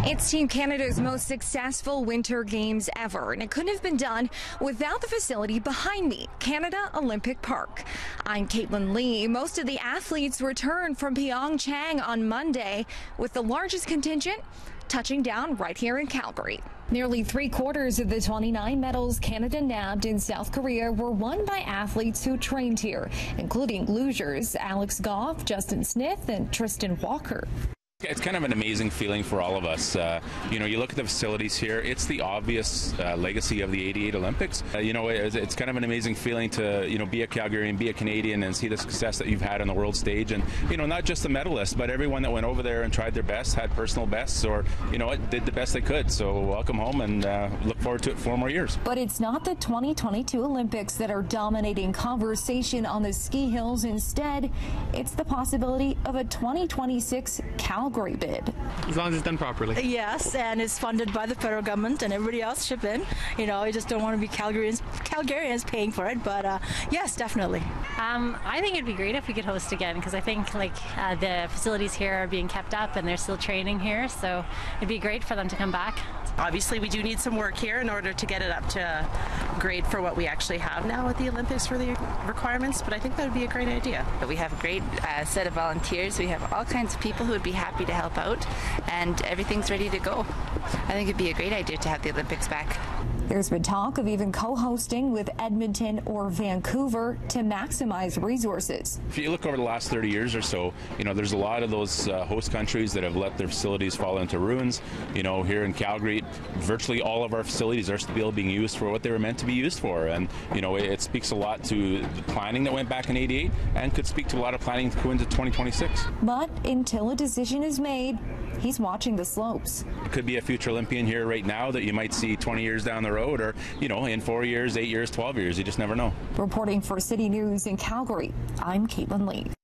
It's Team Canada's most successful Winter Games ever, and it couldn't have been done without the facility behind me, Canada Olympic Park. I'm Kaitlin Lee. Most of the athletes returned from Pyeongchang on Monday, with the largest contingent touching down right here in Calgary. Nearly 3/4 of the 29 medals Canada nabbed in South Korea were won by athletes who trained here, including lugers Alex Goff, Justin Smith, and Tristan Walker. It's kind of an amazing feeling for all of us. You look at the facilities here, it's the obvious legacy of the '88 Olympics. It's kind of an amazing feeling to, be a Calgarian, be a Canadian, and see the success that you've had on the world stage. And, not just the medalists, but everyone that went over there and tried their best, had personal bests, or, did the best they could. So welcome home and look forward to it 4 more years. But it's not the 2022 Olympics that are dominating conversation on the ski hills. Instead, it's the possibility of a 2026 Calgary bid. As long as it's done properly. Yes, and it's funded by the federal government and everybody else chip in. I just don't want to be Calgarians paying for it, but yes, definitely. I think it'd be great if we could host again, because I think the facilities here are being kept up and they're still training here, so it'd be great for them to come back. Obviously, we do need some work here in order to get it up to grade for what we actually have now at the Olympics for the requirements, but I think that would be a great idea. We have a great set of volunteers. We have all kinds of people who would be happy to help out, and everything's ready to go. I think it'd be a great idea to have the Olympics back. There's been talk of even co-hosting with Edmonton or Vancouver to maximize resources. If you look over the last 30 years or so, there's a lot of those host countries that have let their facilities fall into ruins. Here in Calgary, virtually all of our facilities are still being used for what they were meant to be used for. And, it speaks a lot to the planning that went back in '88 and could speak to a lot of planning to go into 2026. But until a decision is made, he's watching the slopes. It could be a future Olympian here right now that you might see 20 years down the road, or, in 4 years, 8 years, 12 years. You just never know. Reporting for City News in Calgary, I'm Kaitlin Lee.